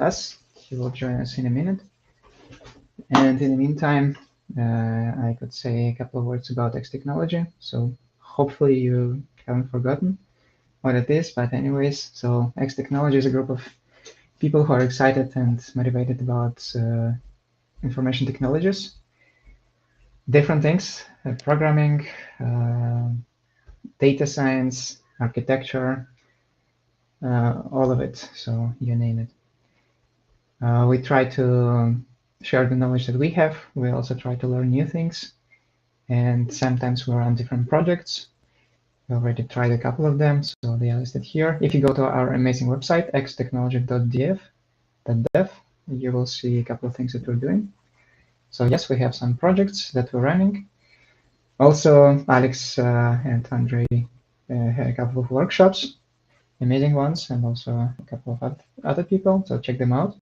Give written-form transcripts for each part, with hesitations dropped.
us. He will join us in a minute. And in the meantime, I could say a couple of words about XTechnology. So hopefully you haven't forgotten what it is. But anyways, so XTechnology is a group of people who are excited and motivated about information technologies, different things, programming, data science, architecture, all of it. So you name it. We try to share the knowledge that we have. We also try to learn new things. And sometimes we're on different projects. We already tried a couple of them, so they are listed here. If you go to our amazing website, xtechnology.dev, you will see a couple of things that we're doing. So yes, we have some projects that we're running. Also, Alex and Andrei had a couple of workshops, amazing ones, and also a couple of other people, so check them out.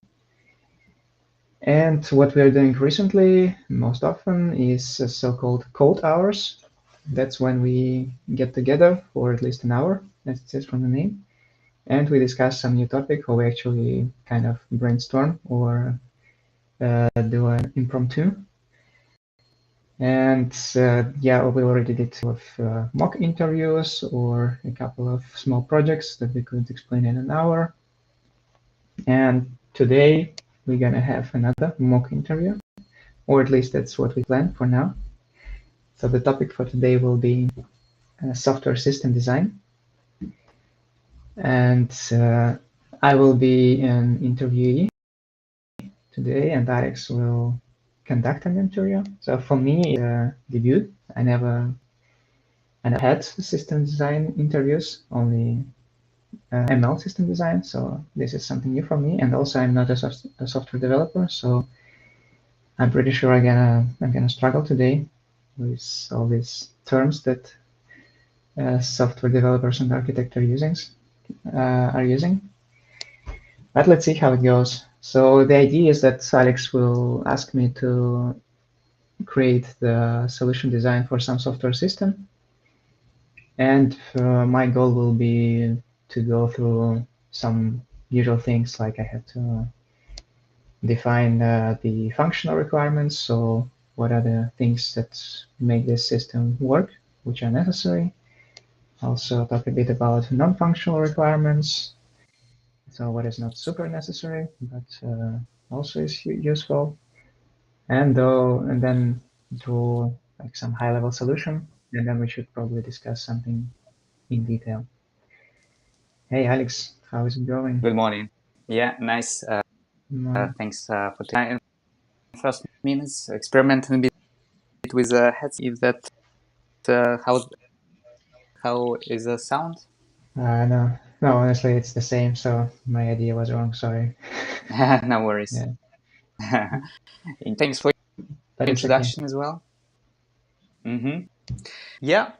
And what we are doing recently, most often, is so-called code hours. That's when we get together for at least an hour, as it says from the name, and we discuss some new topic, or we actually kind of brainstorm or do an impromptu. And yeah, we already did mock interviews or a couple of small projects that we could explain in an hour. And today we're gonna have another mock interview, or at least that's what we plan for now. So the topic for today will be software system design. And I will be an interviewee today, and Alex will conduct an interview. So for me, it's a debut. I never had system design interviews, only ML system design. So this is something new for me. And also, I'm not a software developer, so I'm pretty sure I'm gonna struggle today with all these terms that software developers and architects are using. But let's see how it goes. So the idea is that Alex will ask me to create the solution design for some software system. And my goal will be to go through some usual things, like I have to define the functional requirements. So what are the things that make this system work, which are necessary. Also talk a bit about non-functional requirements. So what is not super necessary, but also is useful. And then draw like some high-level solution, and then we should probably discuss something in detail. Hey, Alex, how is it going? Good morning. Yeah, nice. Thanks for taking first minutes. Experimenting a bit with the heads. If that how is the sound? No, honestly, it's the same. So my idea was wrong. Sorry. No worries. Yeah. And thanks for But introduction okay. as well. Yeah.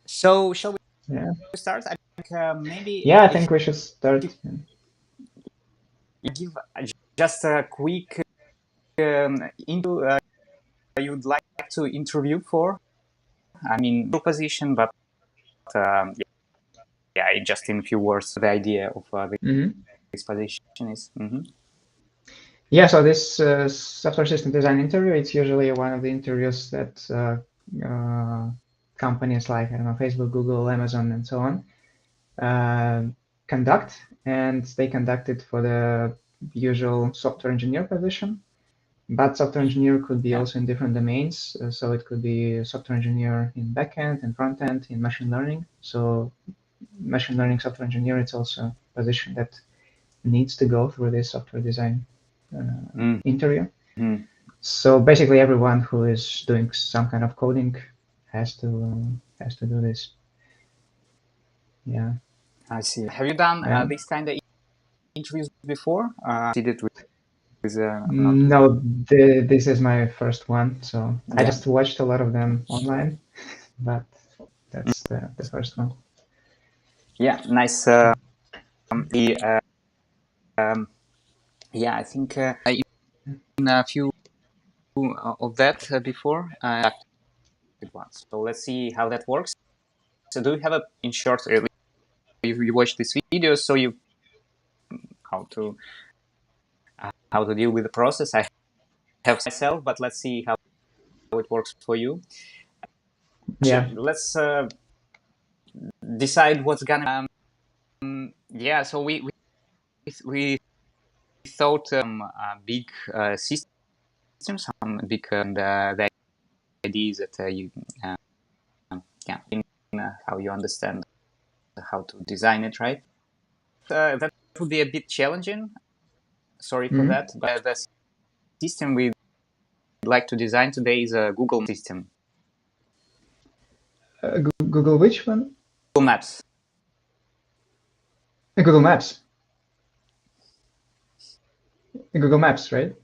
So shall we start? I think maybe. Yeah, I think we should start. You give just a quick intro. You'd like to interview for? I mean, your position, but yeah, just in a few words, the idea of this position is. Yeah, so this software system design interview, it's usually one of the interviews that companies like, I don't know, Facebook, Google, Amazon, and so on conduct, and they conduct it for the usual software engineer position. But software engineer could be also in different domains. So it could be software engineer in backend and front end in machine learning. So machine learning software engineer, it's also a position that needs to go through this software design interview. So basically, everyone who is doing some kind of coding has to do this. Yeah. I see. Have you done this kind of interviews before? Did it with No, this is my first one. So I just watched a lot of them online, but that's the first one. Yeah, nice. Yeah, I think in a few of that before once. So let's see how that works. So do you have in short, you watch this video, so you how to deal with the process. I have myself, but let's see how it works for you. Yeah. Let's decide what's gonna. Yeah, so we thought big systems, some big the ideas that you yeah in how you understand how to design it, right? That would be a bit challenging. Sorry for that, but the system we like to design today is a Google system. Google which one? Google Maps. Google Maps. Google Maps, right?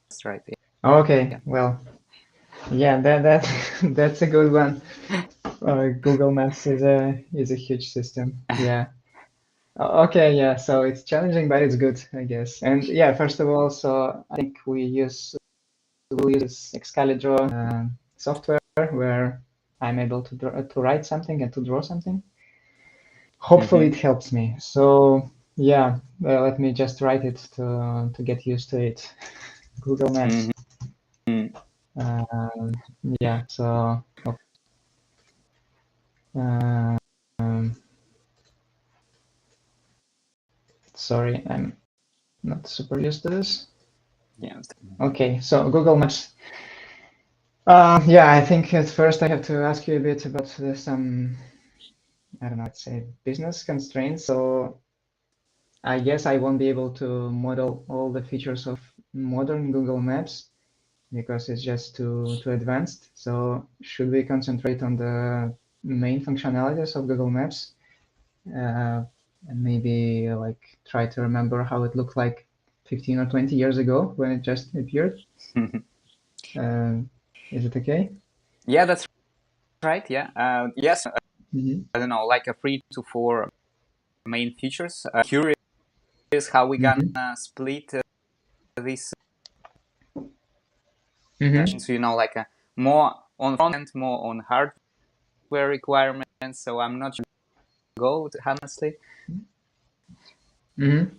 That's right. Okay. Yeah. Well, yeah, that that's a good one. Google Maps is a huge system. Yeah. Okay, yeah. So it's challenging, but it's good, I guess. And yeah, first of all, so I think we'll use XTechnology software where I'm able to write something and to draw something. Hopefully, it helps me. So yeah, let me just write it to get used to it. Google Maps. Um, yeah. So. Um, sorry, I'm not super used to this. Yeah. Okay, so Google Maps. Yeah, I think at first I have to ask you a bit about some, I don't know, let's say business constraints. So I guess I won't be able to model all the features of modern Google Maps because it's just too advanced. So should we concentrate on the main functionalities of Google Maps? And maybe like try to remember how it looked like 15 or 20 years ago when it just appeared. Is it okay? Yeah, that's right. Yeah. Yes. Mm-hmm. I don't know, like a 3 to 4 main features. Curious how we gonna Mm-hmm. split this. Mm-hmm. So like a more on front end, more on hardware requirements. So I'm not sure go honestly. Mm-hmm.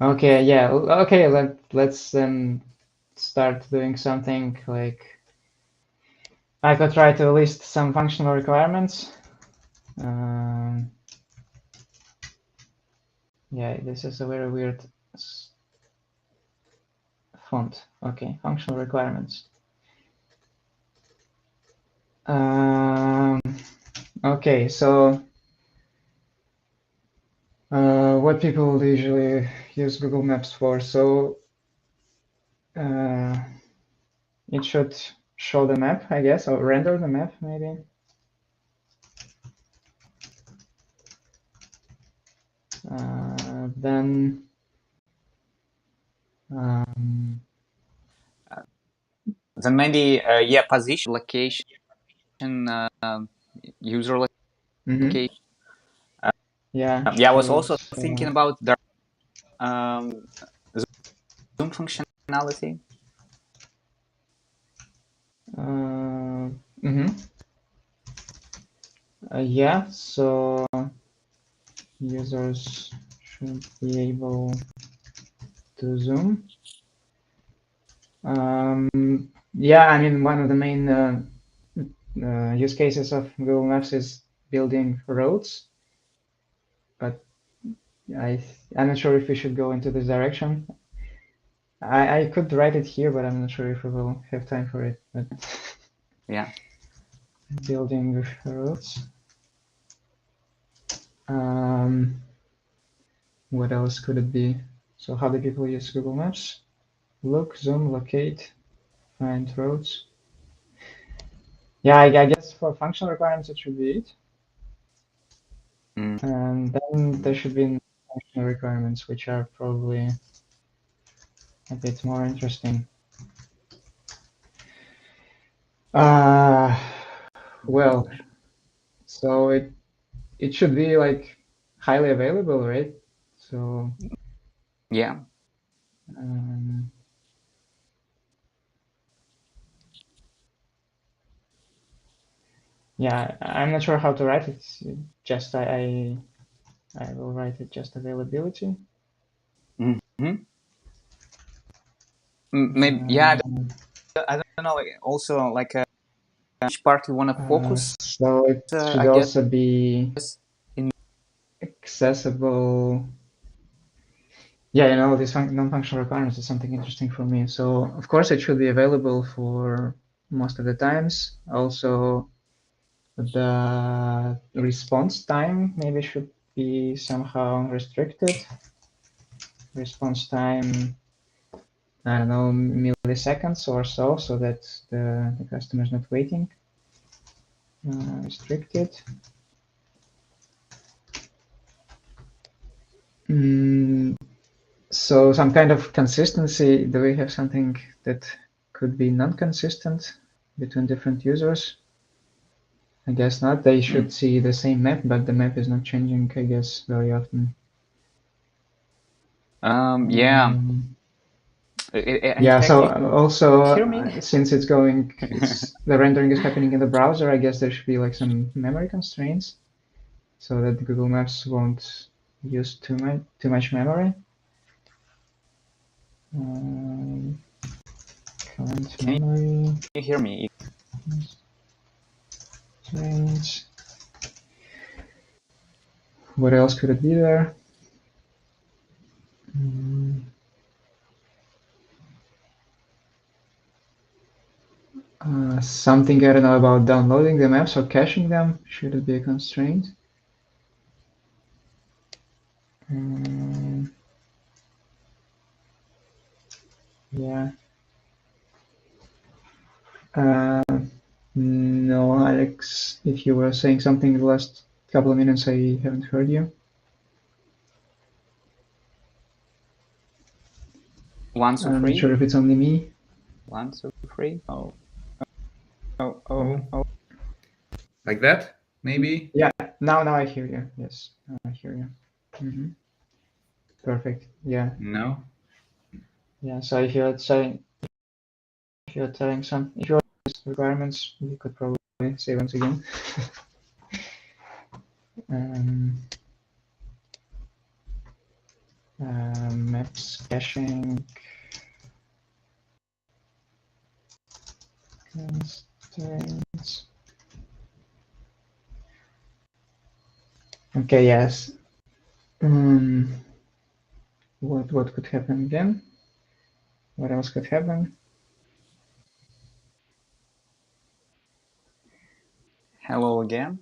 Okay, yeah. Okay, let's start doing something like I could try to list some functional requirements. Um, yeah, this is a very weird font. Okay, functional requirements. Um, okay, so what people usually use Google Maps for? So uh, it should show the map, I guess, or render the map, maybe. Then Then maybe position, location, user mhm. location. Yeah, Yeah, I was also shows. thinking about the um, Zoom functionality. Mhm. Yeah, so users should be able to zoom. Yeah, I mean, one of the main use cases of Google Maps is building roads, but I'm not sure if we should go into this direction. I could write it here, but I'm not sure if we will have time for it. But Yeah. building roads. Um, what else could it be? So how do people use Google Maps? Look, zoom, locate, find roads. Yeah, I guess for functional requirements it should be it. Mm. And then there should be functional requirements, which are probably a bit more interesting. Uh, well, so it should be like highly available, right? So Yeah. um, yeah, I'm not sure how to write it. Just I will write it just availability. Maybe, yeah, I don't know. Also, like which part you want to focus, so it should I guess. also be In accessible. Yeah, you know, these non-functional requirements is something interesting for me. So of course it should be available for most of the times. Also, the response time maybe should be somehow restricted. Response time, I don't know, milliseconds or so, so that the customer is not waiting. Restricted. So some kind of consistency. Do we have something that could be non-consistent between different users? I guess not. They should see the same map, but the map is not changing, I guess, very often. yeah. Yeah, Can so you also, hear me? since the rendering is happening in the browser, I guess there should be like some memory constraints so that Google Maps won't use too much memory. Current Can memory you hear me? constraints. What else could it be there? Something I don't know about downloading the maps or caching them. Should it be a constraint? Yeah. No, Alex, if you were saying something the last couple of minutes, I haven't heard you. 1, 2, I'm not 3. sure if it's only me. 1, 2, 3. Oh. Like that, maybe? Yeah, now I hear you. Yes, now I hear you. Perfect. Yeah. No? Yeah. So if you're telling some requirements, you could probably say once again. Maps caching constraints. Okay, yes. What could happen again? What else could happen? Hello again.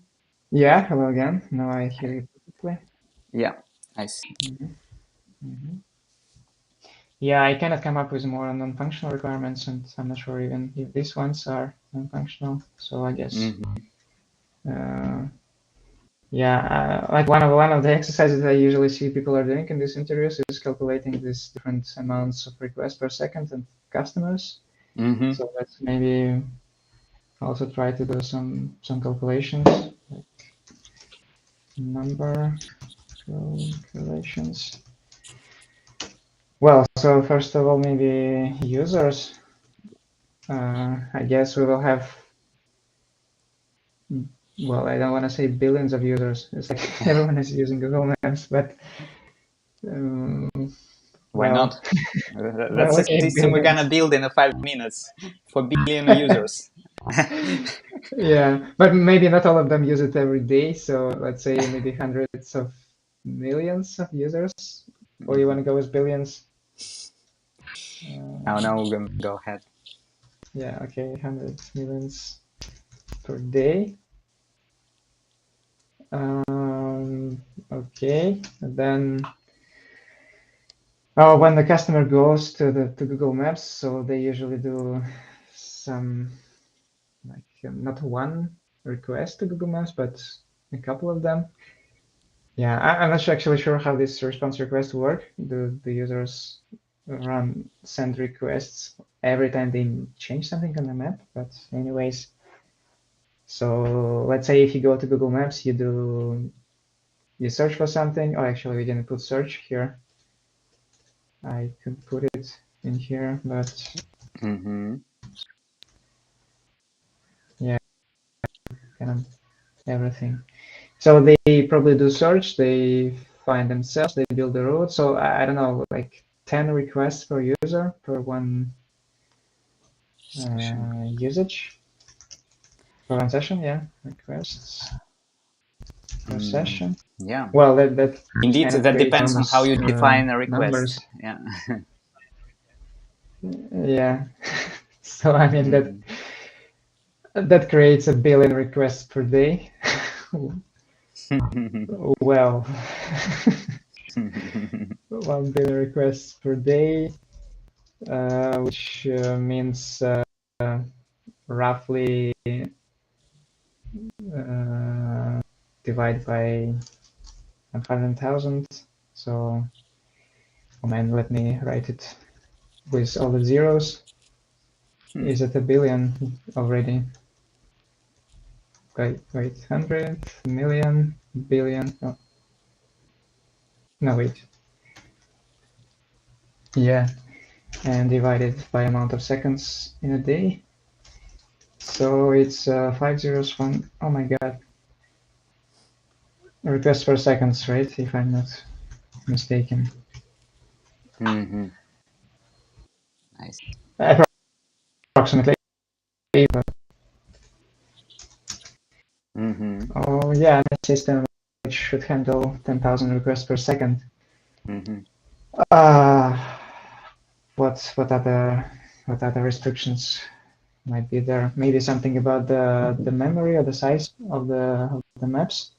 Yeah, hello again. Now I hear you perfectly. Yeah, I see. Yeah, I cannot come up with more non-functional requirements, and I'm not sure even if these ones are non-functional. So I guess, yeah, like one of the exercises I usually see people are doing in these interviews is calculating these different amounts of requests per second and customers. So let's maybe also try to do some calculations, like number calculations. Well, so first of all, maybe users. I guess we will have, well, I don't want to say billions of users. It's like everyone is using Google Maps, but Why well, not? That's well, a okay, system we're gonna billions. build in 5 minutes for billion users. Yeah, but maybe not all of them use it every day. So let's say maybe hundreds of millions of users. Or you want to go with billions? No, go ahead. Yeah, okay, hundreds millions per day. Okay, and then when the customer goes to Google Maps, so they usually do some like not one request to Google Maps, but a couple of them. Yeah, I'm not actually sure how this response requests work. Do the users send requests every time they change something on the map? But anyways, so let's say if you go to Google Maps, you search for something. Oh, actually, we didn't put search here. I could put it in here, but yeah, kind of everything. So they probably do search. They find themselves. They build the route. So I don't know, like 10 requests per user per one usage per one session. Yeah, requests per session. Yeah. Well, that Indeed, kind of that creates depends on how you enormous, define a request. numbers. Yeah. Yeah. So I mean that creates 1 billion requests per day. Well, 1 billion requests per day, which means roughly divided by 100,000. So, oh man, let me write it with all the zeros. Is it 1 billion already? Wait, 100 million, billion. Oh. No, wait. Yeah, and divided by amount of seconds in a day. So it's 5 zeros, 1. Oh my god. Requests per seconds, right? If I'm not mistaken. Mm-hmm. Nice. Approximately. But, oh yeah, a system which should handle 10,000 requests per second. What other restrictions might be there? Maybe something about the memory or the size of the maps.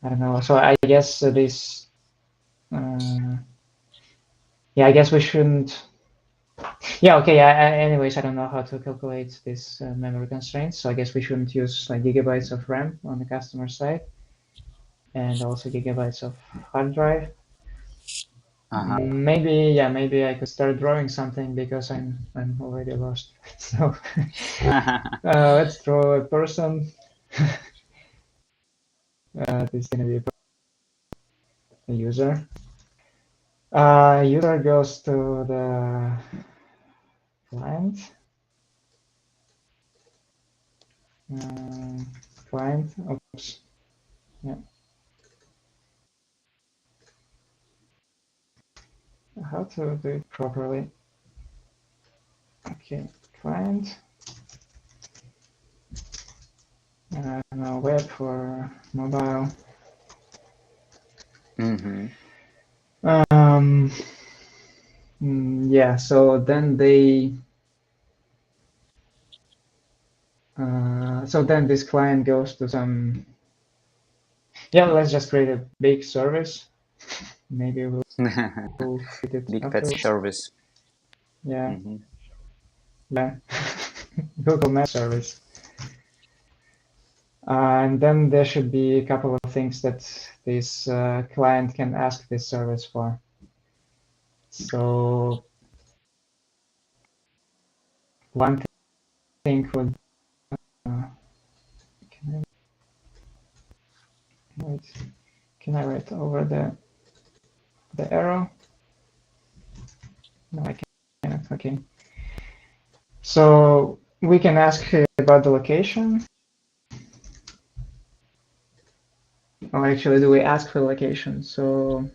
I don't know. So I guess this. Yeah, I guess we shouldn't. Yeah, okay. Anyways, I don't know how to calculate this memory constraints, so I guess we shouldn't use like gigabytes of RAM on the customer side, and also gigabytes of hard drive. Maybe I could start drawing something because I'm already lost. So let's draw a person. This is gonna be a user. User goes to the client. Client. Oops. Yeah. How to do it properly? Okay, client. No, web for mobile. Yeah, so then they. So then this client goes to some. Yeah, let's just create a big service. Maybe we'll fit it Big fetch afterwards. service. Yeah. Yeah. Google Maps service. And then there should be a couple of things that this client can ask this service for. So one thing would can I write over the arrow? No, I cannot. Okay. So we can ask about the location. Or actually, do we ask for location? So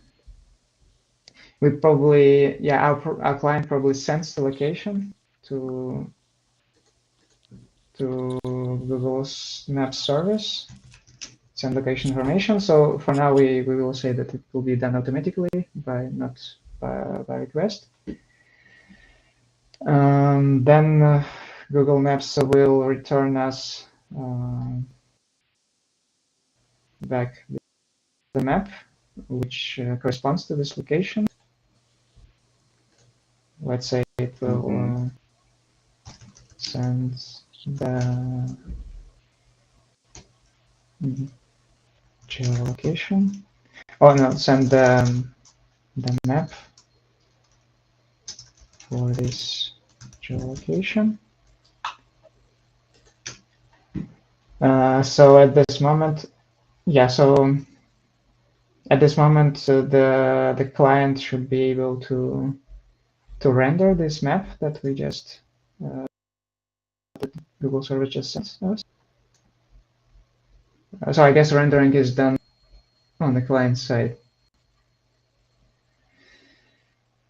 we probably, yeah, our client probably sends the location to Google's Maps service, send location information. So for now, we will say that it will be done automatically not by request. Then Google Maps will return us back the map, which corresponds to this location. Let's say it will send the geolocation. Oh no, send the map for this geolocation. So at this moment, yeah, so at this moment, the client should be able to render this map that we just that Google server just sent us. So I guess rendering is done on the client side.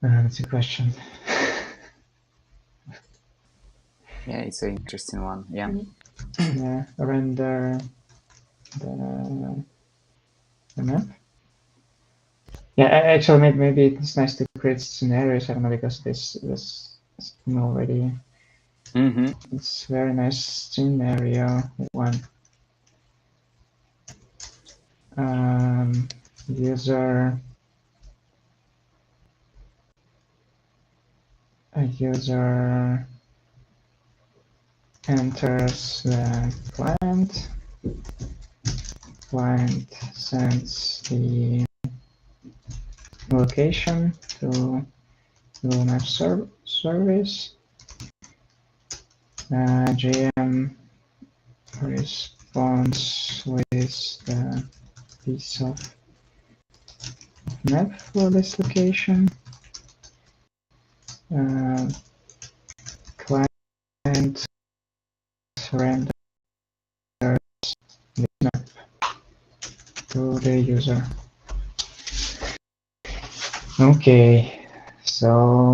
That's a question. Yeah, it's an interesting one. Yeah. Yeah, render the map. Yeah, actually, maybe it's nice to create scenarios. I don't know, because this already. Mm-hmm. It's very nice scenario one. User a user enters the client. Client sends the location to Google Maps service. GM responds with the piece of map for this location. Client renders the map to the user. Okay, so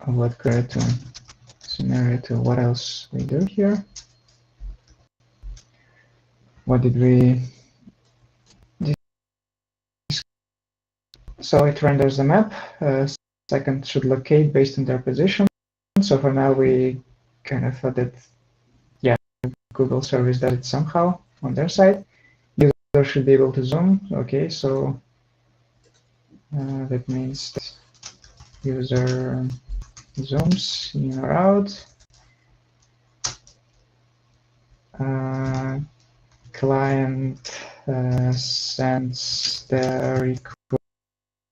what go to scenario 2? What else we do here? What did we? So it renders the map. Second should locate based on their position. So for now we kind of thought that, yeah, Google service does it somehow on their side. User should be able to zoom. Okay, so that means that user zooms in or out. Client sends the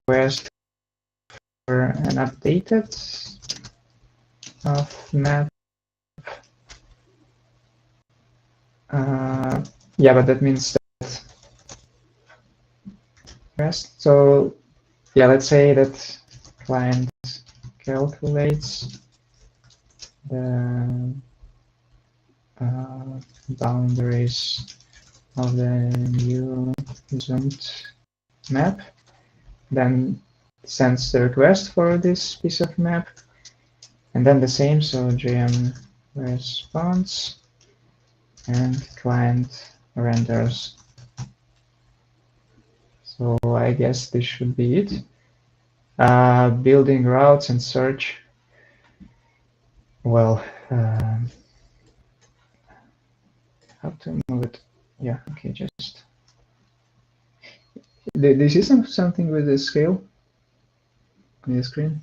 request for an updated of map. Yeah, but that means that rest. So yeah, let's say that client calculates the boundaries of the new zoomed map, then sends the request for this piece of map, and then the same, so GM responds and client renders. So I guess this should be it. Building routes and search. Well, how to move it? Yeah, okay, just. Do you see something with the scale on the screen?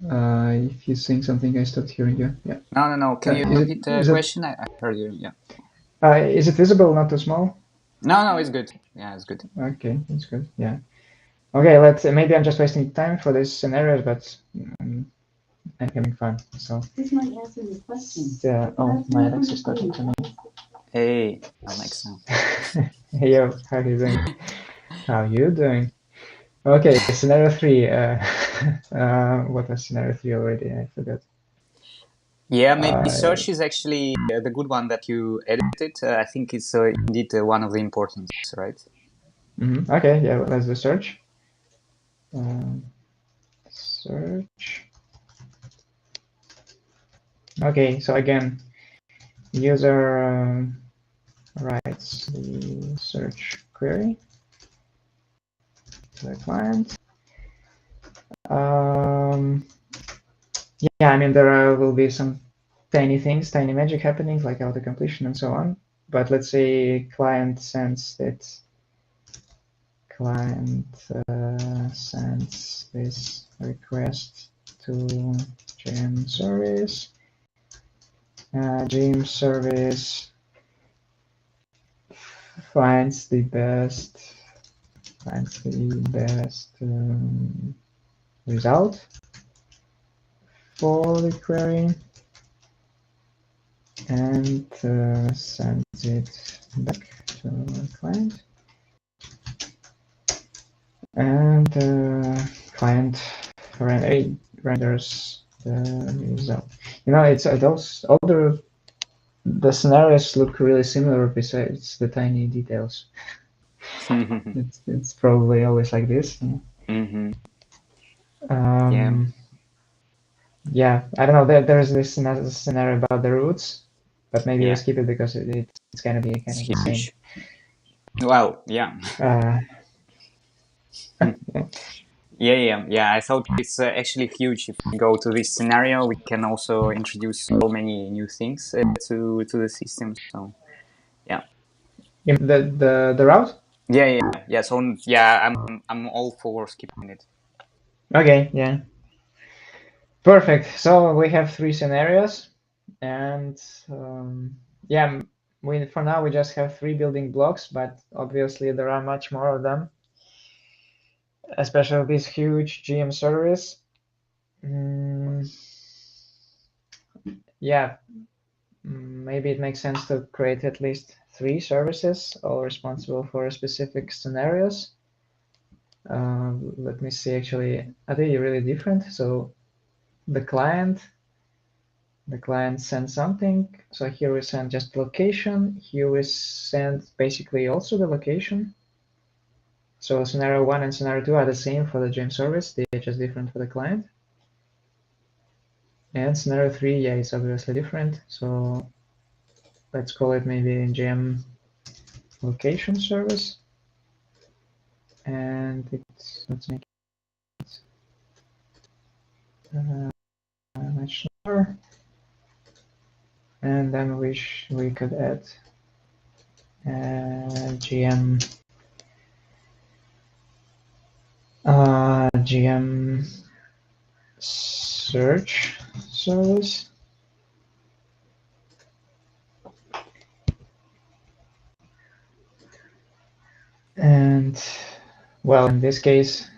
If you're saying something, I stopped hearing you. Yeah. No. Can you repeat the question? I heard you. Yeah. Is it visible? Not too small? No, it's good. Yeah, it's good. Okay, that's good. Yeah. Okay, let's. Maybe I'm just wasting time for these scenarios, but I'm having fun. So. This might answer your question. Yeah. Oh, my Alexa is talking to me. Hey, Alexa. Hey, yo, how are you doing? How you doing? Okay, scenario 3. What was scenario 3 already? I forgot. Yeah, maybe search is actually the good one that you edited. I think it's indeed one of the importance, right? Okay, yeah, let's do search. Search. Okay, so again, user writes the search query to the client. Yeah, I mean, there will be some tiny things, tiny magic happening, like auto completion and so on. But let's say client sends this request to GM service. GM service finds the best result for the query and sends it back to the client. And client renders the result. You know, it's those other the scenarios look really similar besides the tiny details. It's probably always like this. Yeah. Yeah, I don't know. There's this scenario about the roots, but maybe we Yeah. skip it because it's gonna be kind It's of the same. huge. Well, yeah. Yeah. I thought it's actually huge. If we go to this scenario, we can also introduce so many new things to the system. So yeah. The route? Yeah. So yeah, I'm all for skipping it. Okay, yeah. Perfect. So we have three scenarios, and yeah, we for now we just have three building blocks, but obviously there are much more of them, especially this huge GM service. Yeah, maybe it makes sense to create at least three services, all responsible for specific scenarios. Let me see, actually, are they really different? So the client sends something. So here we send just location. Here we send basically also the location. So scenario 1 and scenario 2 are the same for the GEM service. They are just different for the client. And scenario 3, yeah, it's obviously different. So let's call it maybe GEM location service. And let's make it much smaller. And then we could add GM GM search service. And well, in this case,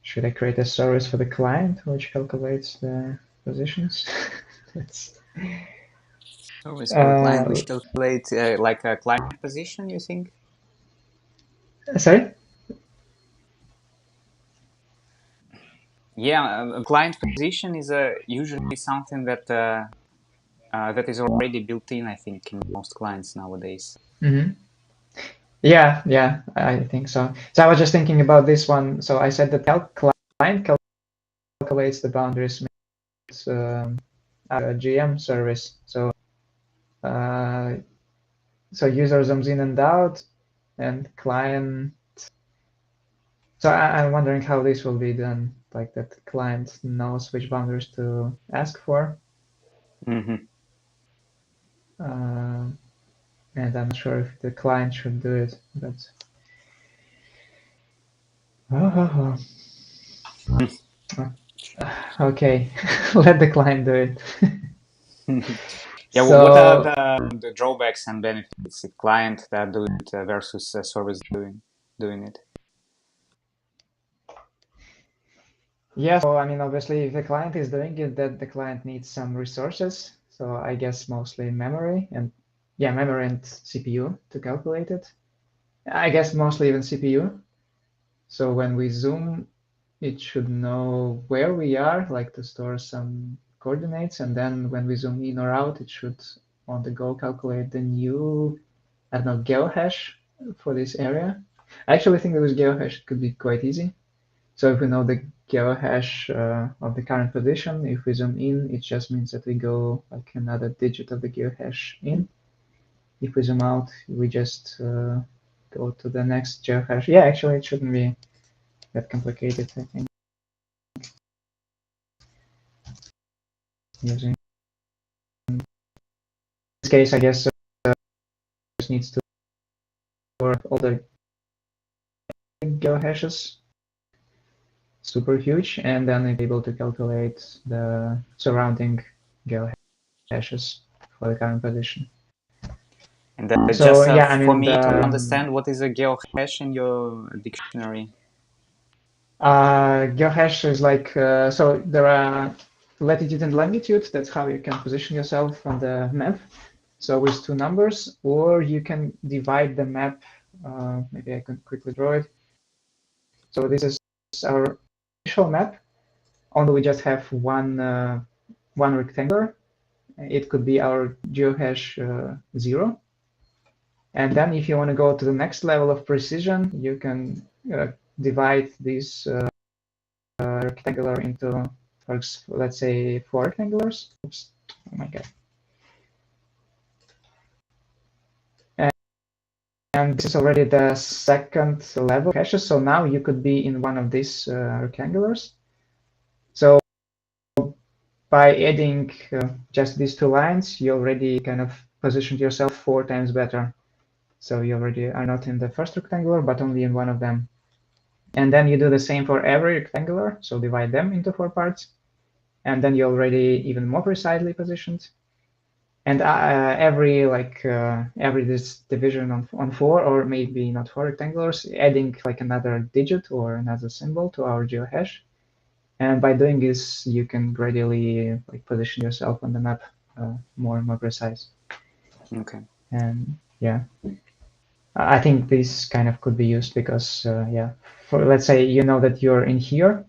should I create a service for the client which calculates the positions? That's Service for the client, which calculate like a client position. You think? sorry? Yeah, a client position is usually something that that is already built in. I think in most clients nowadays. Mm-hmm. Yeah, I think so. So I was just thinking about this one. So I said that client calculates the boundaries with a GM service. Uh, so user zooms in and out, and client. So I'm wondering how this will be done, like that client knows which boundaries to ask for. Mm-hmm. And I'm not sure if the client should do it, but oh. Okay, let the client do it. Yeah, what are So the drawbacks and benefits if client that do it versus service doing it? yeah, so I mean, obviously, if the client is doing it, that the client needs some resources. So I guess mostly memory and memory and CPU to calculate it. I guess mostly even CPU. So when we zoom, it should know where we are, like to store some coordinates, and then when we zoom in or out, it should on the go calculate the new, I don't know, geohash for this area. I actually think that with geohash it could be quite easy. So if we know the geohash of the current position, if we zoom in, it just means that we go like another digit of the geohash in. If we zoom out, we just go to the next geohash. Yeah, actually, it shouldn't be that complicated, I think. Using this case, I guess just needs to store all the geohashes, super huge, and then it's able to calculate the surrounding geohashes for the current position. And So just yeah, I for mean me to the understand, what is a geohash in your dictionary? geohash is like so there are latitude and longitude. That's how you can position yourself on the map. So with two numbers, or you can divide the map. Maybe I can quickly draw it. So this is our initial map. Only we just have one one rectangular. It could be our geohash 0. And then if you want to go to the next level of precision, you can divide this rectangular into, let's say, 4 rectangulars. Oops. Oh my god. And this is already the second level hashes. So now you could be in one of these rectangulars. So by adding just these 2 lines, you already kind of positioned yourself 4 times better. So you already are not in the first rectangular, but only in one of them. And then you do the same for every rectangular. So divide them into 4 parts. And then you're already even more precisely positioned. And every this division on 4, or maybe not 4 rectangulars, adding like another digit or another symbol to our geohash. And by doing this, you can gradually like position yourself on the map more and more precise. Okay. And yeah, I think this kind of could be used because yeah, for let's say you know that you're in here,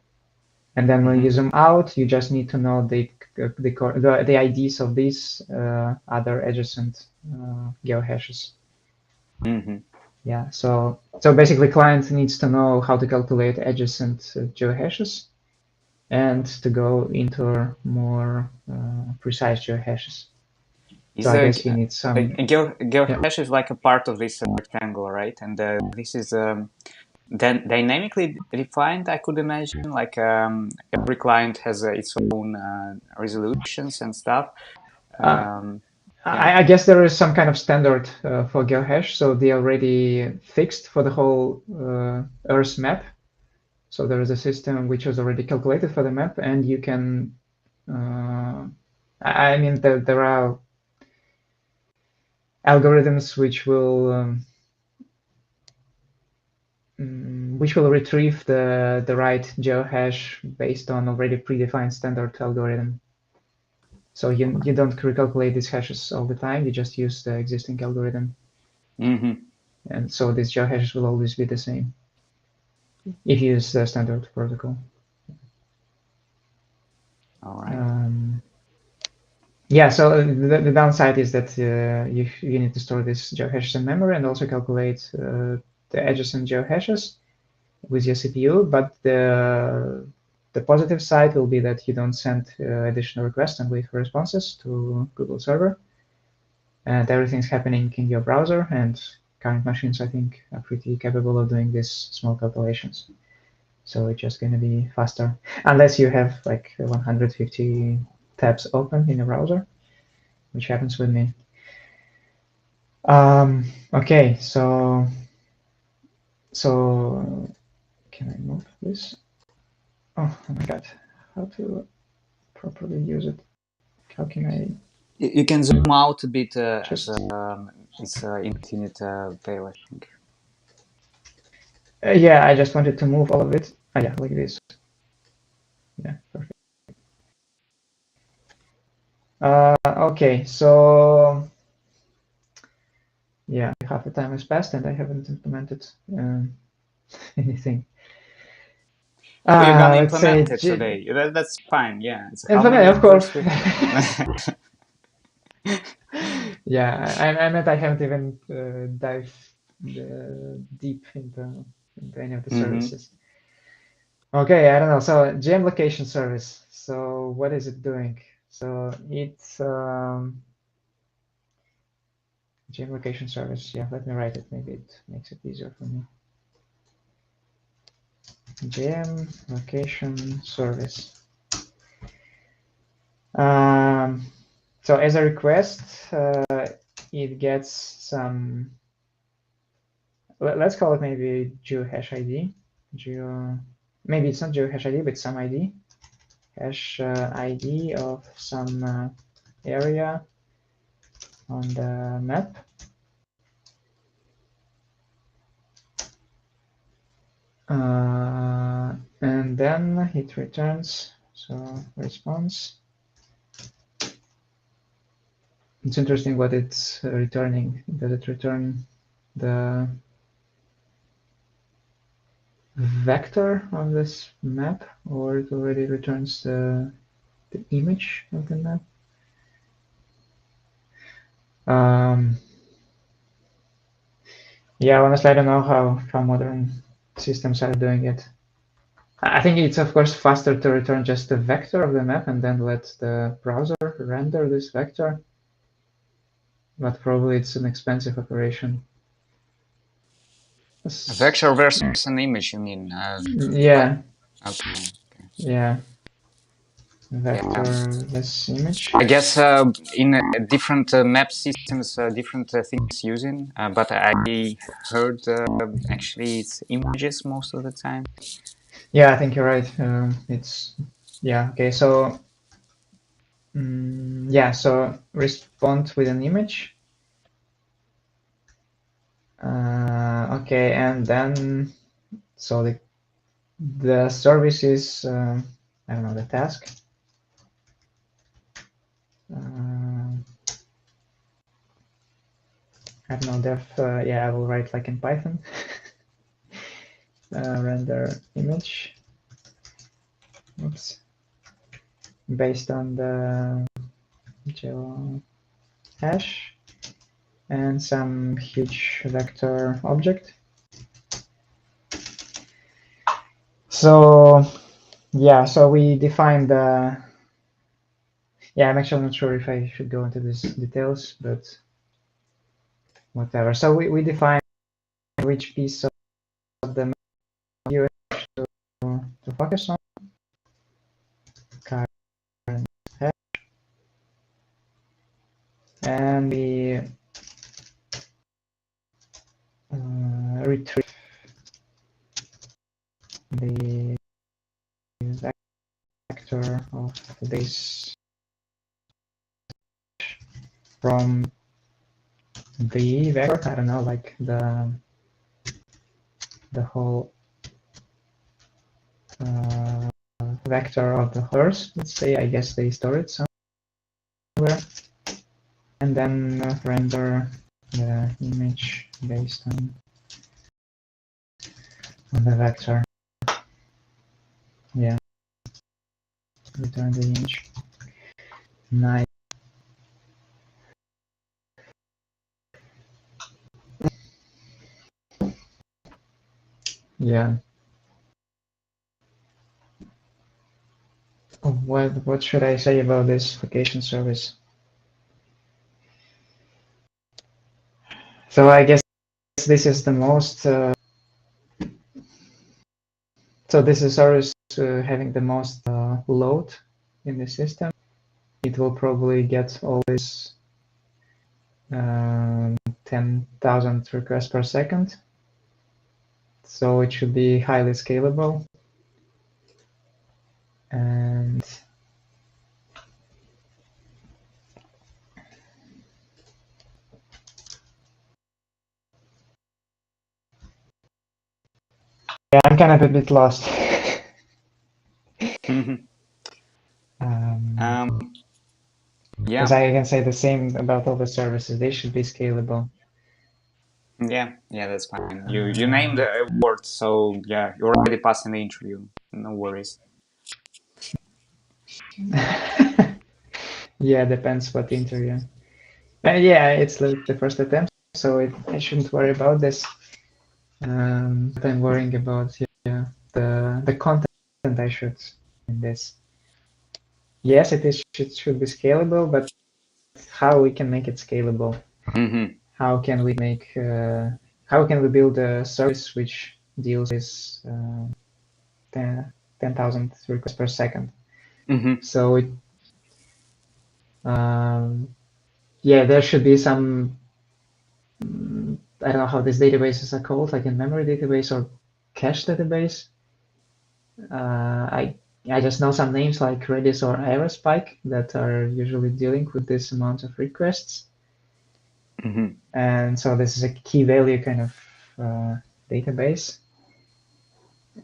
and then when you zoom out, you just need to know the IDs of these other adjacent geohashes. Yeah, so basically, client needs to know how to calculate adjacent geohashes and to go into more precise geohashes. So I guess he needs some. Geohash is like a part of this rectangle, right? And this is then dynamically defined, I could imagine. Like every client has its own resolutions and stuff. I guess there is some kind of standard for geohash, so they are already fixed for the whole Earth map. So there is a system which was already calculated for the map, and you can. I mean, there are algorithms which will retrieve the right geohash based on already predefined standard algorithm. So you don't recalculate these hashes all the time. You just use the existing algorithm. And so these geohashes will always be the same if you use the standard protocol. All right. Yeah, so the downside is that you need to store these geohashes in memory and also calculate the adjacent geohashes with your CPU. But the positive side will be that you don't send additional requests and wait for responses to Google server. And everything's happening in your browser, and current machines, I think, are pretty capable of doing these small calculations. So it's just going to be faster, unless you have like 150 tabs open in your browser, which happens with me. Okay, so can I move this? Oh my god, how to properly use it? How can I? You can zoom out a bit as it's infinite veil, I think. Yeah, I just wanted to move all of it. Oh, yeah, like this. Yeah, perfect. Okay, so yeah, half the time has passed and I haven't implemented anything. Well, you're gonna Let's say implement it today. That's fine. Yeah. It's how implement, many of course. we have? Yeah, I meant I haven't even dived deep into any of the services. Okay, I don't know. So GM location service. So what is it doing? So it's GM location service. Yeah, let me write it. Maybe it makes it easier for me. GM location service. So as a request, it gets some. Let's call it maybe geohash ID. Maybe it's not geohash ID, but some ID. Hash ID of some area on the map. And then it returns, so response. It's interesting what it's returning. Does it return the vector of this map, or it already returns the the image of the map. Yeah, honestly, I don't know how modern systems are doing it. I think it's of course faster to return just a vector of the map and then let the browser render this vector, but probably it's an expensive operation. A vector versus an image, you mean? Yeah. Okay. Yeah. Vector this image. I guess in different map systems, different things using, but I heard actually it's images most of the time. Yeah, I think you're right. It's yeah. Okay, so yeah, so respond with an image. Okay, and then so the service is I don't know, the task. I don't know, def. Yeah, I will write like in Python. Render image. Oops. Based on the geo hash and some huge vector object. So yeah, so we define the. Yeah, I'm actually not sure if I should go into these details, but whatever. So we define which piece of the map you wish to focus on. Current hash, and we retrieve the vector of this from the vector. I don't know, like the whole vector of the horse. Let's say, I guess they store it somewhere, and then render the image based on the vector. Yeah, return the image. Nice. Yeah. What should I say about this location service? So I guess this is the most. So this is service having the most load in the system. It will probably get always 10,000 requests per second. So it should be highly scalable. And yeah, I'm kind of a bit lost. Yeah. Because I can say the same about all the services. They should be scalable. Yeah, that's fine. You named the word, so yeah, you already passed in the interview. No worries. Yeah, depends what interview. Yeah, it's like the first attempt, so I shouldn't worry about this. But I'm worrying about the content I should in this. Yes, it should be scalable, but how we can make it scalable? How can we make? How can we build a service which deals with 10,000 requests per second? So it, yeah, there should be some. I don't know how these databases are called, like a memory database or cache database. I just know some names like Redis or Aerospike that are usually dealing with this amount of requests. And so this is a key value kind of database.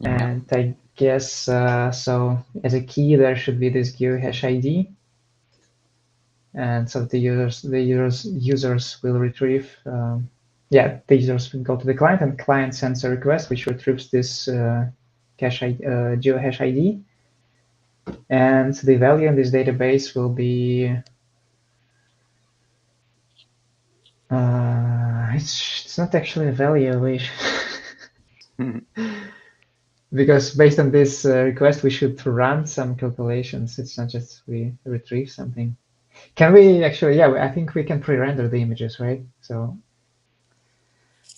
Yeah. And I guess so as a key there should be this geohash ID. And so the users will retrieve. The users will go to the client, and client sends a request which retrieves this geohash ID. and the value in this database will be it's not actually a value because based on this request we should run some calculations. It's not just we retrieve something. Can we actually? Yeah, I think we can pre-render the images, right? So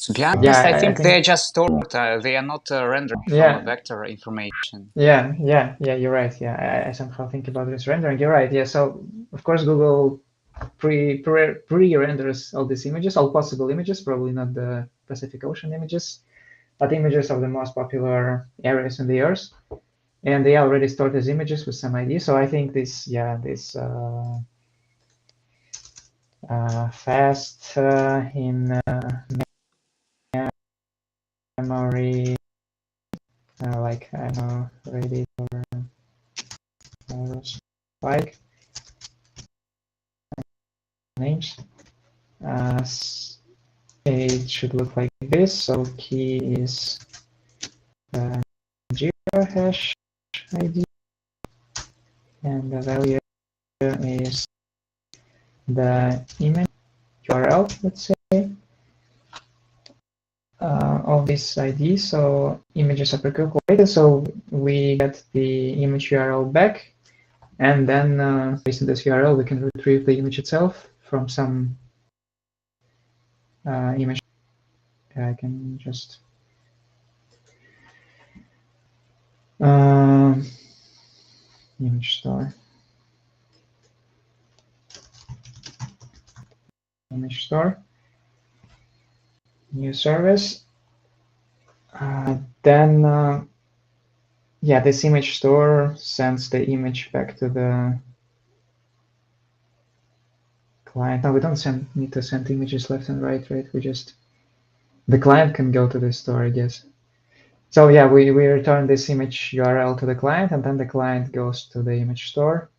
To be honest, yeah, I think think they're just stored. They are not rendered from a vector information. Yeah, you're right. Yeah, I somehow think about this rendering. You're right. Yeah, so of course Google pre-renders all these images, all possible images, probably not the Pacific Ocean images, but images of the most popular areas in the Earth, and they already stored these images with some ID. So I think this, this fast in memory, like I don't know, Reddit or Spike names. It should look like this. So key is the geohash ID, and the value is the image URL, let's say, of this ID. So images are pre-calculated. So we get the image URL back, and then based on this URL, we can retrieve the image itself from some image. I can just image store, new service. Then yeah, this image store sends the image back to the client. No, we don't need to send images left and right, right? We just, the client can go to the store, I guess. So yeah, we return this image URL to the client, and then the client goes to the image store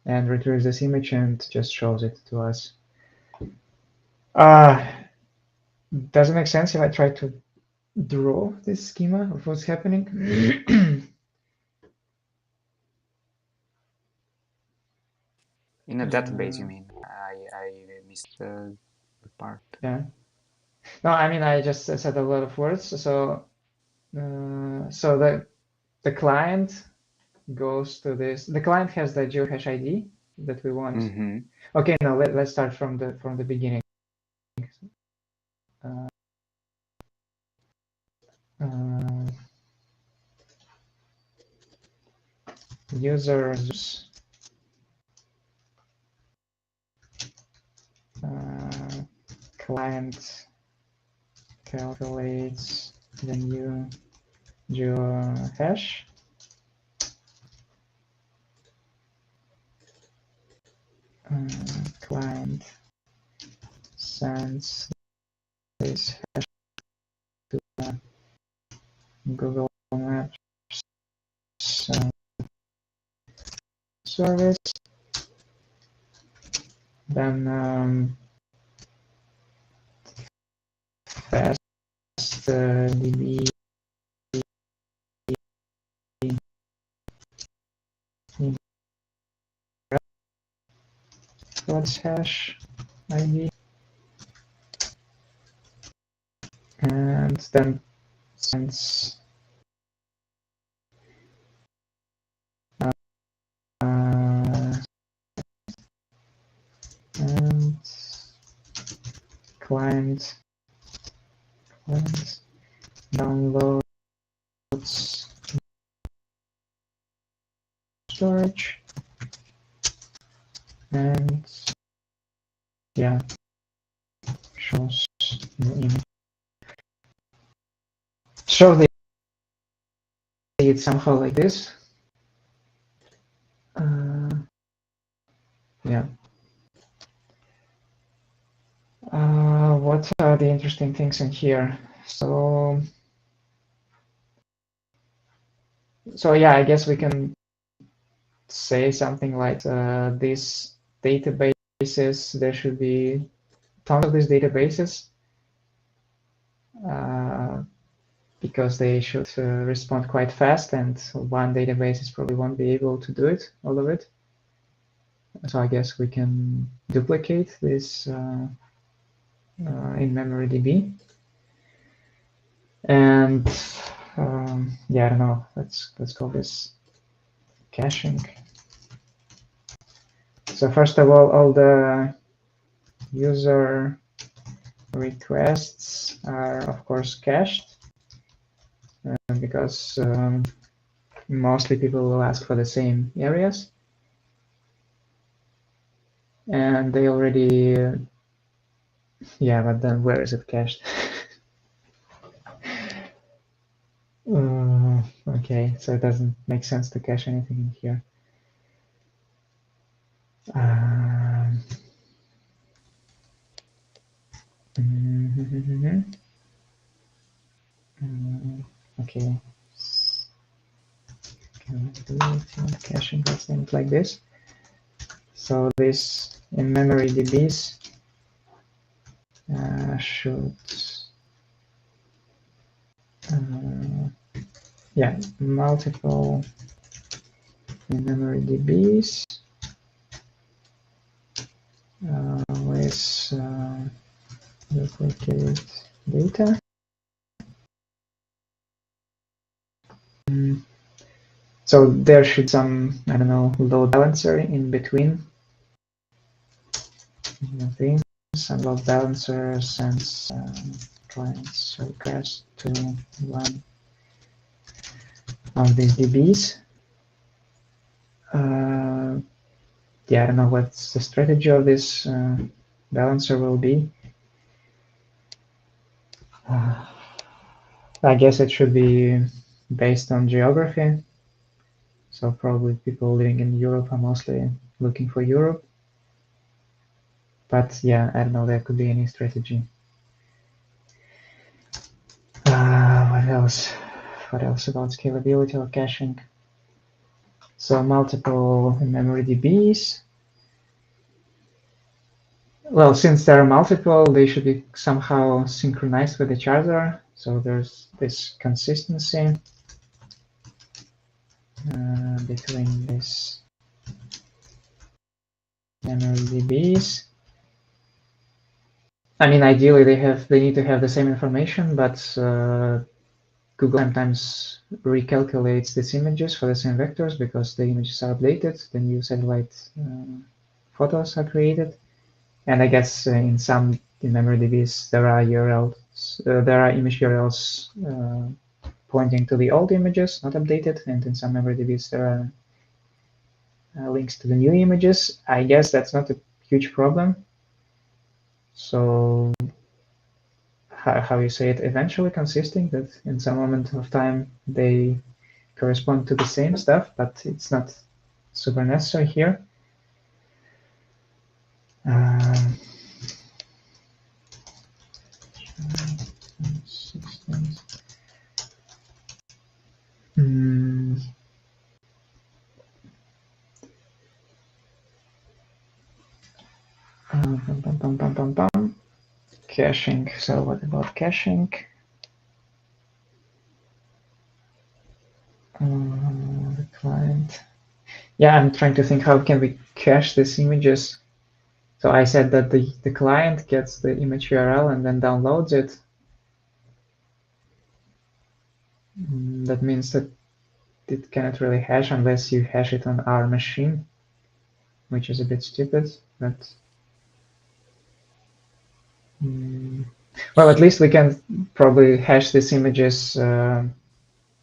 and retrieves this image and just shows it to us. Does it make sense if I try to draw this schema of what's happening? In a database, you mean? I missed the part. Yeah. No, I mean, I just said a lot of words. So the client goes to this. The client has the geohash ID that we want. Mm-hmm. Okay, now let's start from the beginning. Users client calculates the new geohash. Client sends this hash to Google Maps service. Then fast DB hash ID, and then sends and client downloads storage, and yeah, shows the image. Surely it's somehow like this. Yeah. What are the interesting things in here? So yeah, I guess we can say something like these databases, there should be tons of these databases. because they should respond quite fast, and one database probably won't be able to do it, all of it. So I guess we can duplicate this in memory DB. And yeah, I don't know. Let's call this caching. So first of all the user requests are of course cached because mostly people will ask for the same areas, and they already yeah, but then where is it cached? Okay, so it doesn't make sense to cache anything in here. Okay, caching, let's name it like this. So this in memory DBs should yeah, multiple in memory DBs with duplicate data. So there should some, I don't know, load balancer in between things. Some load balancer sends clients request to one of these DBs. Yeah, I don't know what the strategy of this balancer will be. I guess it should be based on geography. So probably people living in Europe are mostly looking for Europe. But yeah, I don't know, there could be any strategy. What else? What else about scalability or caching? So multiple memory DBs. Well, since there are multiple, they should be somehow synchronized with each other. So there's this consistency between these memory DBs. I mean, ideally they need to have the same information, but Google sometimes recalculates these images for the same vectors because the images are updated, the new satellite photos are created, and I guess in some in-memory DBs there are URLs, there are image URLs pointing to the old images, not updated, and in some memory DBs there are links to the new images. I guess that's not a huge problem. So how you say it, eventually consisting, that in some moment of time they correspond to the same stuff, but it's not super necessary here. Caching. So what about caching? The client. Yeah, I'm trying to think how can we cache these images. So I said that the client gets the image URL and then downloads it. That means that it cannot really hash unless you hash it on our machine, which is a bit stupid, but well, at least we can probably hash these images. So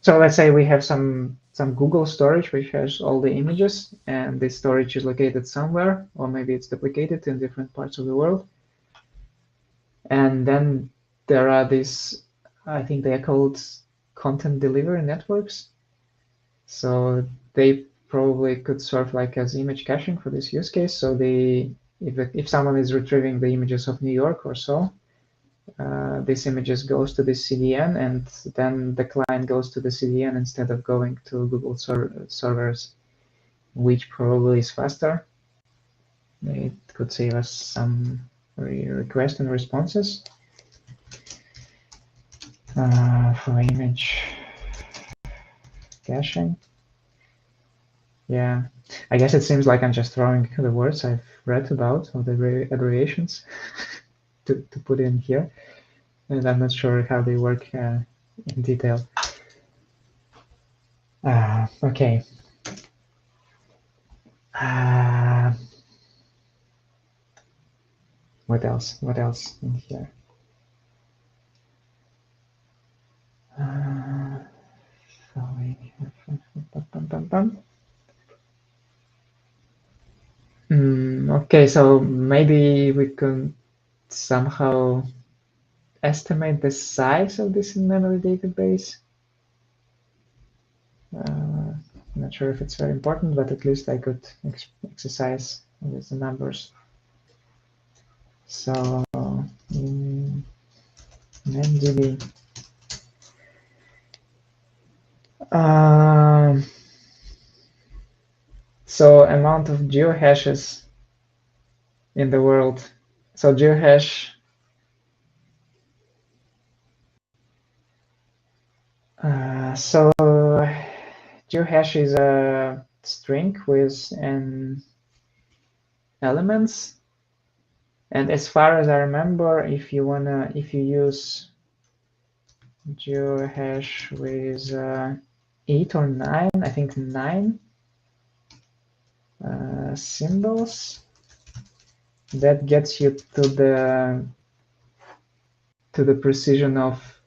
let's say we have some Google storage which has all the images, and this storage is located somewhere, or maybe it's duplicated in different parts of the world. And then there are these, I think they are called content delivery networks. So they probably could serve like as image caching for this use case. So if someone is retrieving the images of New York or so, this images goes to this CDN, and then the client goes to the CDN instead of going to Google servers, which probably is faster. It could save us some requests and responses. For image caching. Yeah, I guess it seems like I'm just throwing the words I've read about, or the abbreviations, to put in here, and I'm not sure how they work in detail. Okay. What else? What else in here? Okay, so maybe we can somehow estimate the size of this in-memory database. I'm not sure if it's very important, but at least I could exercise with the numbers. So in MDB, so amount of geohashes in the world. So geohash so geohash is a string with an elements, and as far as I remember, if you use geohash with 8 or 9, I think 9 symbols, that gets you to the precision of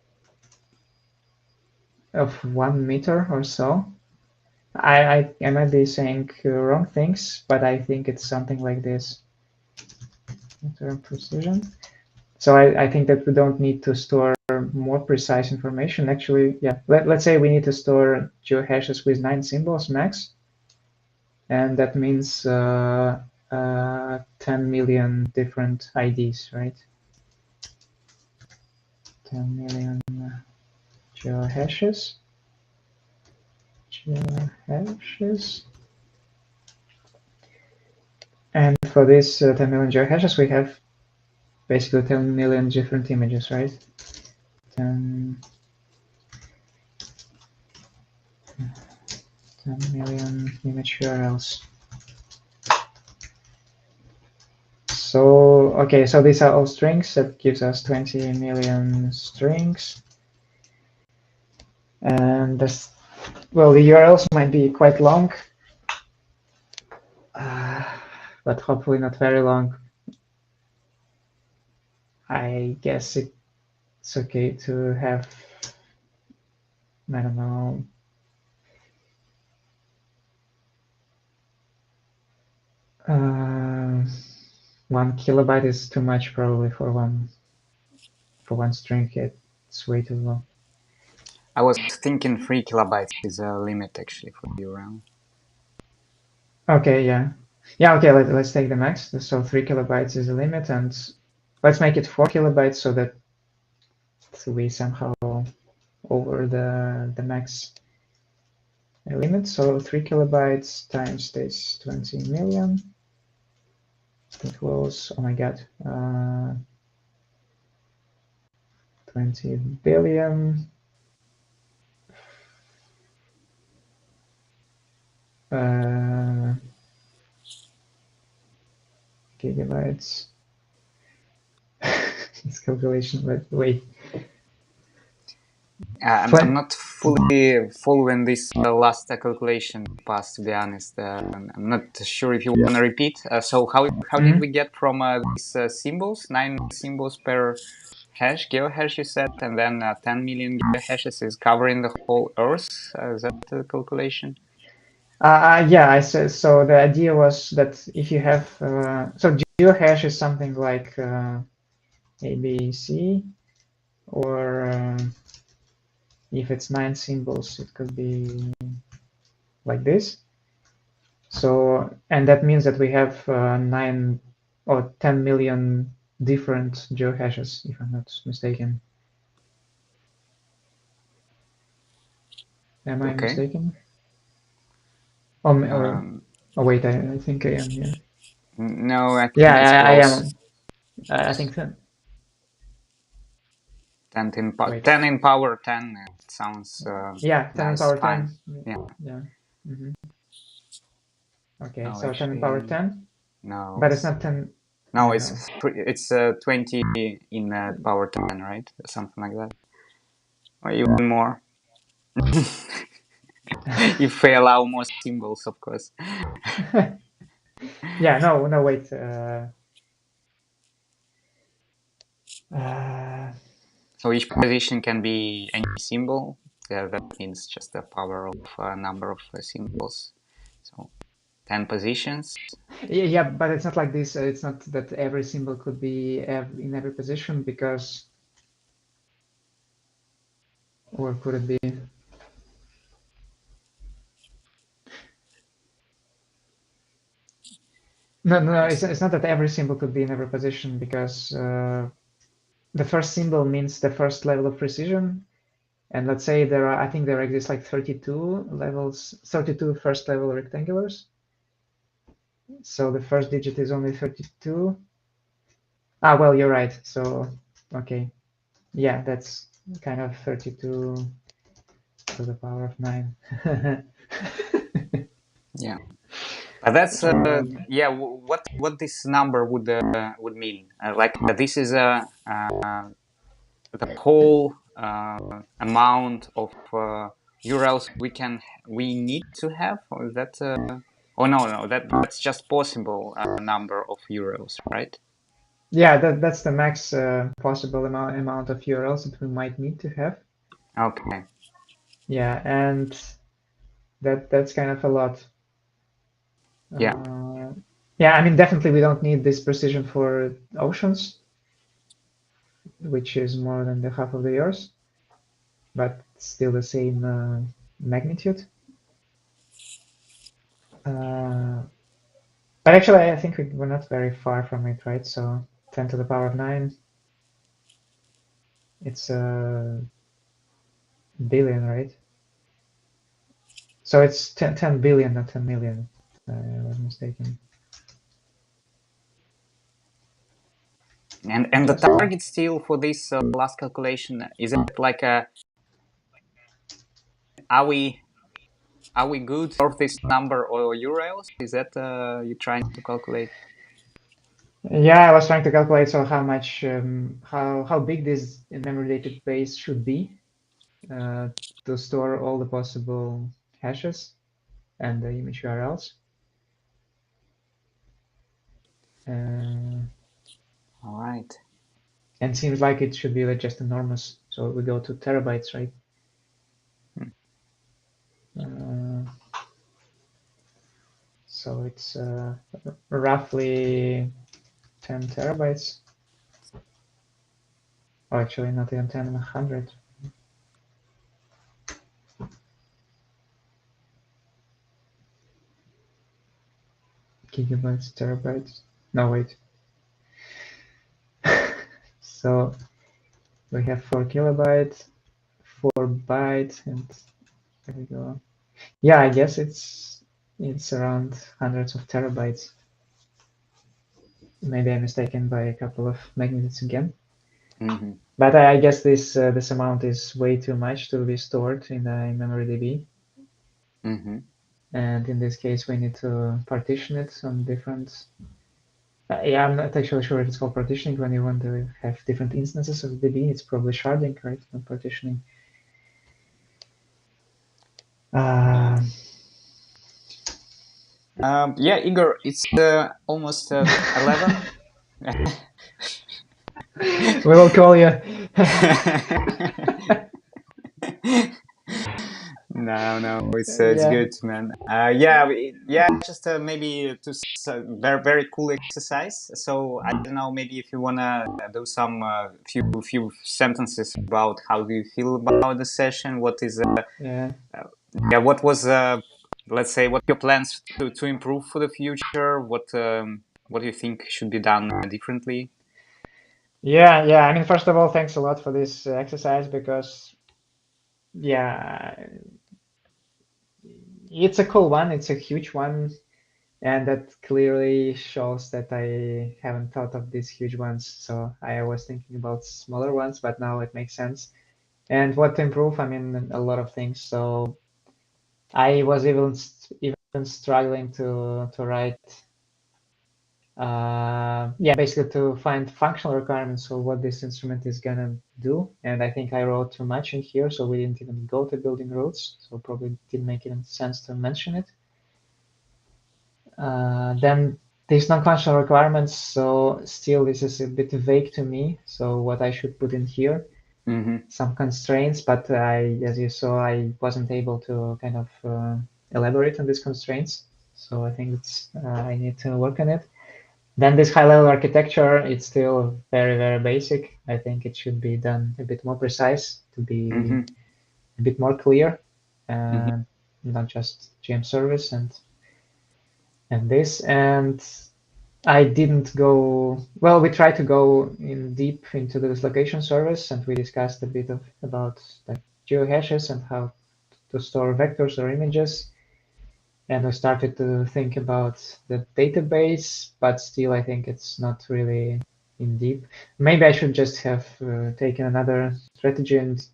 1 meter or so. I might be saying wrong things, but I think it's something like this. Meter precision. So I think that we don't need to store more precise information. Actually, yeah, let's say we need to store geohashes with 9 symbols max, and that means 10 million different IDs, right? 10 million geohashes. And for this 10 million geohashes, we have basically 10 million different images, right? 10 million image URLs. So, okay, so these are all strings. That gives us 20 million strings. And this, well, the URLs might be quite long, but hopefully not very long. I guess it's okay to have, I don't know, 1 kilobyte is too much probably for one string. It's way too low. I was thinking 3 kilobytes is a limit actually for URL. Okay, yeah. Yeah, okay, let's take the max. So 3 kilobytes is the limit, and let's make it 4 kilobytes so that we somehow over the max limit. So 3 kilobytes times this 20 million equals, oh my god, 20 billion gigabytes. This calculation, but wait. I'm not fully following this last calculation pass, to be honest. I'm not sure if you want to repeat. So how did we get from these symbols, 9 symbols per hash, geohash you said, and then 10 million geohashes is covering the whole Earth? Is that the calculation? Yeah, I said so. The idea was that if you have so geohash is something like ABC, or if it's 9 symbols, it could be like this. So, and that means that we have 9 or 10 million different geohashes, if I'm not mistaken. Am I mistaken? Oh wait, I think I am. Yeah. No, I think Yeah, it's I close. am. I think that. 10 in, Wait. 10 in power 10. It sounds Yeah, 10 in nice, power fine. 10. Yeah. Yeah. Okay, No, so 10 in power actually, 10, no, but it's not 10. no, No. it's 20 in power 10, right? Something like that, or even more. If we allow more symbols, of course. Yeah, no, wait. So each position can be any symbol. Yeah, that means just the power of a number of symbols. So 10 positions. Yeah, but it's not like this. It's not that every symbol could be in every position, because, or could it be? No, it's not that every symbol could be in every position, because the first symbol means the first level of precision. And let's say I think there exist like 32 levels, 32 first level rectangulars. So the first digit is only 32. Ah, well, you're right. So, okay. Yeah, that's kind of 32 to the power of 9. Yeah, but that's yeah. What this number would mean? Like this is the whole amount of URLs we need to have, or is that? Oh no, that's just possible number of URLs, right? Yeah, that's the max possible amount of URLs that we might need to have. Okay. Yeah, and that's kind of a lot. Yeah. Yeah, I mean, definitely we don't need this precision for oceans, which is more than the half of the yours, but still the same magnitude. But actually, I think we're not very far from it, right? So 10 to the power of 9, it's a billion, right? So it's 10 billion, not 10 million. I was mistaken. And the target still for this last calculation, is it like are we good to solve this number or URLs? Is that you're trying to calculate? Yeah, I was trying to calculate so how much, how big this memory database should be to store all the possible hashes and the image URLs. All right. And seems like it should be like just enormous. So we go to terabytes, right? So it's roughly 10 terabytes. Oh, actually, not even 10, 100. Gigabytes, terabytes. No, wait. So we have 4 kilobytes, 4 bytes, and there we go. Yeah, I guess it's around hundreds of terabytes. Maybe I'm mistaken by a couple of magnitudes again. But I guess this amount is way too much to be stored in MemoryDB. And in this case, we need to partition it on different. Yeah, I'm not actually sure if it's called partitioning when you want to have different instances of DB. It's probably sharding, right? Not partitioning. Yeah, Igor, it's almost 11. We will call you. No, it's Yeah. good, man. Yeah, just maybe to very very cool exercise. So I don't know, maybe if you wanna do some few sentences about how do you feel about the session. What is Yeah. what was let's say what your plans to improve for the future? What do you think should be done differently? Yeah. I mean, first of all, thanks a lot for this exercise, because, yeah, it's a cool one. It's a huge one. And that clearly shows that I haven't thought of these huge ones. So I was thinking about smaller ones, but now it makes sense. And what to improve? I mean, a lot of things. So I was even struggling to write, basically to find functional requirements for what this instrument is gonna do. And I think I wrote too much in here, so we didn't even go to building routes. So probably didn't make even sense to mention it. Then these non-functional requirements, so still this is a bit vague to me. So what I should put in here, some constraints, but as you saw, I wasn't able to kind of elaborate on these constraints. So I think I need to work on it. Then this high-level architecture, it's still very, very basic. I think it should be done a bit more precise to be a bit more clear, not just GM service and this. And I didn't go, well, we tried to go in deep into the dislocation service, and we discussed a bit about like geohashes and how to store vectors or images. And we started to think about the database, but still I think it's not really in deep. Maybe I should just have taken another strategy and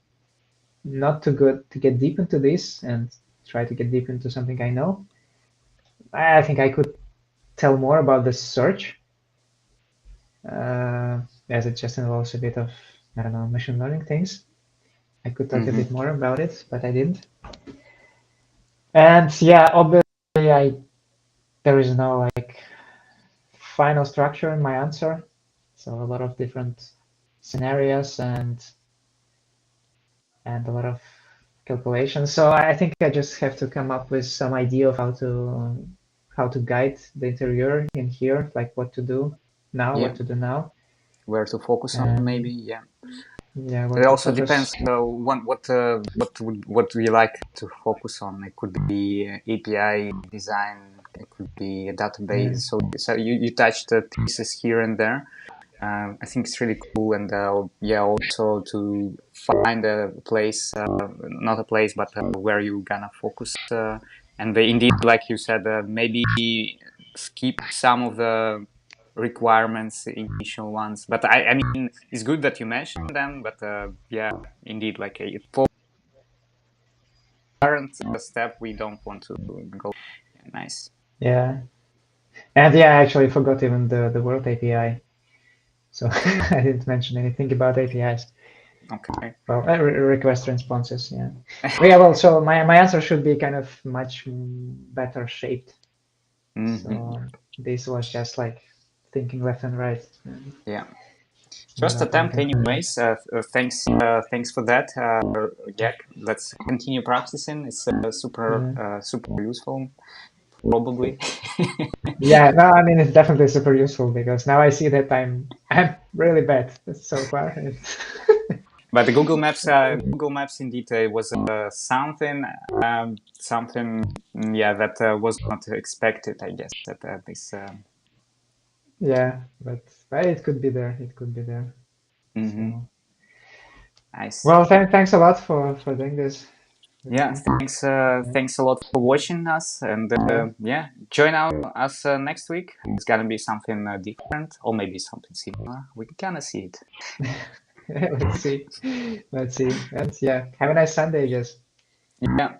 not to get deep into this and try to get deep into something I know. I think I could tell more about the search, as it just involves a bit of, I don't know, machine learning things. I could talk a bit more about it, but I didn't. And yeah, obviously there is no like final structure in my answer. So a lot of different scenarios and a lot of calculations. So I think I just have to come up with some idea of how to guide the interviewer in here, like what to do now, what to do now, where to focus on, maybe. Yeah, where it to also focus. depends what do you like to focus on. It could be API design, it could be a database. So you touched the pieces here and there. I think it's really cool, and also to find a place, not a place, but where you're gonna focus. And indeed, like you said, maybe skip some of the requirements, initial ones. But I mean, it's good that you mentioned them. But indeed, like for current step, we don't want to go. Nice. Yeah, and yeah, I actually forgot even the word API. So I didn't mention anything about APIs. Okay. Well, request responses, yeah. Yeah, well, so my answer should be kind of much better shaped. So this was just like thinking left and right. Yeah. Just attempt anyways. Thanks for that, Jack. Let's continue practicing. It's super useful, probably. Yeah, no, I mean it's definitely super useful because now I see that I'm really bad so far. But the Google Maps indeed was something that was not expected, I guess, at this. Yeah, but it could be there. It could be there. So. Nice. Well, thanks a lot for doing this. Yeah, thanks a lot for watching us, and join us next week. It's gonna be something different, or maybe something similar. We can kind of see it. Let's see, and yeah, have a nice Sunday, I guess. Yeah.